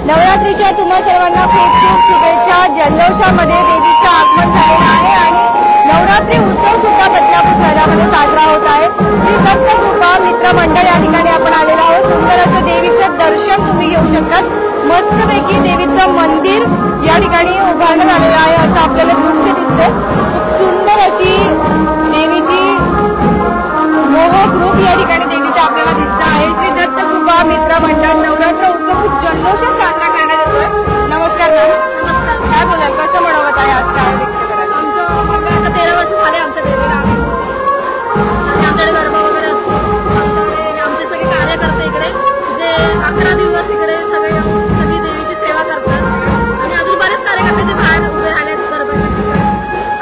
नवरात्रीच्या तुम्हा सर्वांना खूप खूप शुभेच्छा। जल्लोषामध्ये देवीचं आगमन झालेलं आहे आणि नवरात्री उत्सव सुद्धा बदलापूर शहरामध्ये साजरा होत आहे। श्री दत्त कृपा मित्र मंडळ या ठिकाणी आपण आलेलो आहोत। सुंदर असं देवीचं दर्शन तुम्ही घेऊ शकतात। मस्तपैकी देवीचं मंदिर या ठिकाणी उभारण्यात आलेलं आहे असं आपल्याला दृश्य दिसते। खूप सुंदर अशी देवीची मोहक रूप या ठिकाणी देवीचं आपल्याला दिसत आहे। श्री दत्त कृपा मित्र मंडळ नवरात्र उत्सव खूप जल्लोषात साजरा करण्यात येतोय। नमस्कार मॅम। नमस्कार। काय बोलाल, कसं मनवत आहे आज, काय व्यक्त कराल? आमचं मंडळ आता 13 वर्ष झाले आमच्या देवीला आणि आमच्याकडे गरबा वगैरे असतो। आमचे सगळे कार्यकर्ते इकडे जे 11 दिवस इकडे सगळी देवीची सेवा करतात आणि अजून बरेच कार्यकर्ते जे बाहेर उभे राहण्यात गरबाच्या ठिकाणी।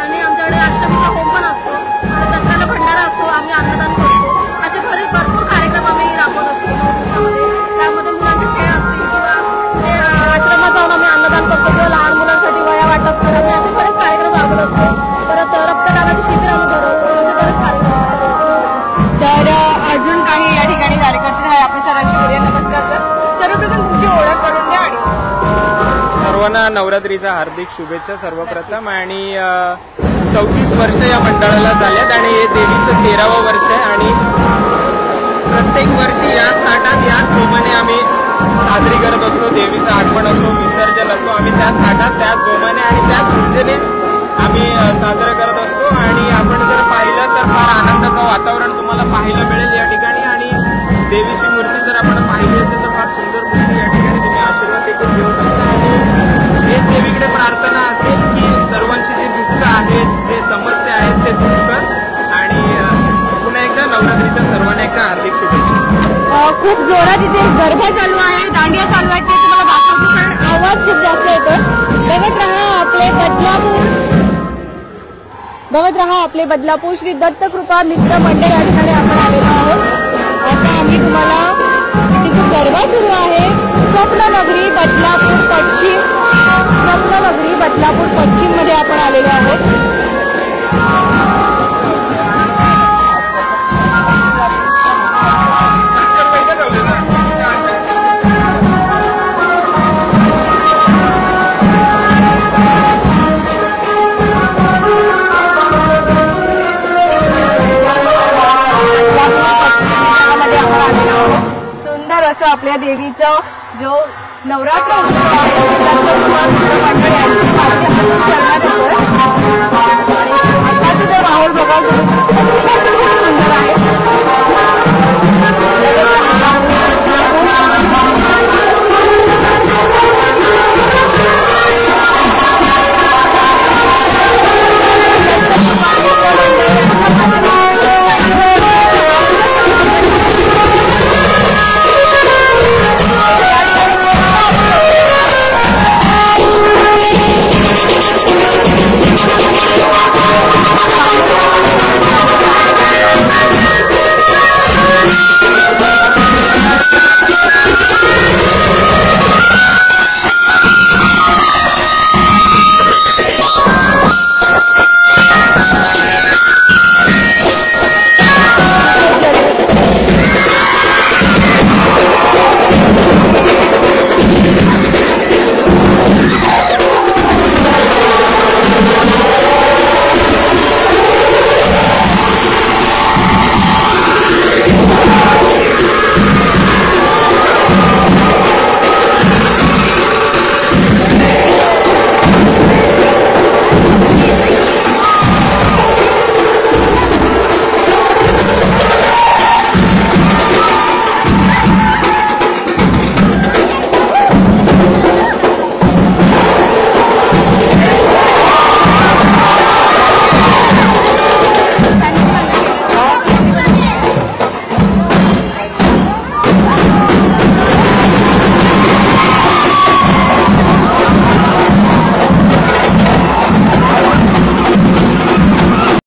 आणि आमच्याकडे अष्टमीचा होम पण असतो आणि दसऱ्याला भंडारा असतो, आम्ही अन्नदान करतो। असे भरपूर कार्यक्रम आम्ही राबवत असतो 9 दिवसामध्ये। त्यामध्ये मुलांचे खेळ असतील किंवा जे आश्रमात जाऊन आम्ही अन्नदान करतो किंवा लहान मुलांसाठी वया वाटप करतो, आम्ही असे बरेच कार्यक्रम राबवत असतो। परत रक्तदानाचे शिबिर आम्ही भरवतो, असे बरेच कार्यक्रम करत असतो। तर अजून काही या ठिकाणी कार्यकर्ते आहे, आपण सरांशी बोलूया। नमस्कार सर, सर्वप्रथम तुमची ओळख करून द्या आणि सर्वांना नवरात्रीच्या हार्दिक शुभेच्छा सर्वप्रथम। आणि 34 वर्ष या मंडळाला झाल्यात आणि हे देवीचं 13वं वर्ष आहे आणि प्रत्येक वर्षी याच ताटात याच जोमाने आम्ही साजरी करत असतो। देवीचं आगमन असो, विसर्जन असो, आम्ही त्याच ताटात त्याच जोमाने आणि त्याच ऊर्जेने आम्ही साजरं करत असतो। आणि आपण जर पाहिलं तर फार आनंदाचं वातावरण तुम्हाला पाहायला मिळेल या ठिकाणी। आणि देवीची मूर्ती जर आपण पाहिली असेल तर फार सुंदर मूर्ती या ठिकाणी तुम्ही आशीर्वाद देखील घेऊ शकता। हेच देवीकडे प्रार्थना असेल की सर्वांची जी दुःख आहेत, जे समस्या आहेत ते दूर कर। आणि पुन्हा एकदा नवरात्रीच्या सर्वांना एकदा हार्दिक शुभेच्छा। खूप जोरात इथे गरबा चालू आहे, दांडिया चालू आहे, ते तुम्हाला दाखवतो पण आवाज खूप जास्त येतो। बघत राहा आपले बदलापूर श्री दत्त कृपा मित्र मंडळ या ठिकाणी आपण आलेलो आहोत। आता आम्ही तुम्हाला तिथे गरबा सुरू आहे स्वप्ननगरी बदलापूर पश्चिम मध्ये आपण आलेलो आहोत। सुंदर असं आपल्या देवीचं जो नवरात्र उत्सव आहे आताचं जर माहोल बघाल तुम्ही खूप सुंदर आहे।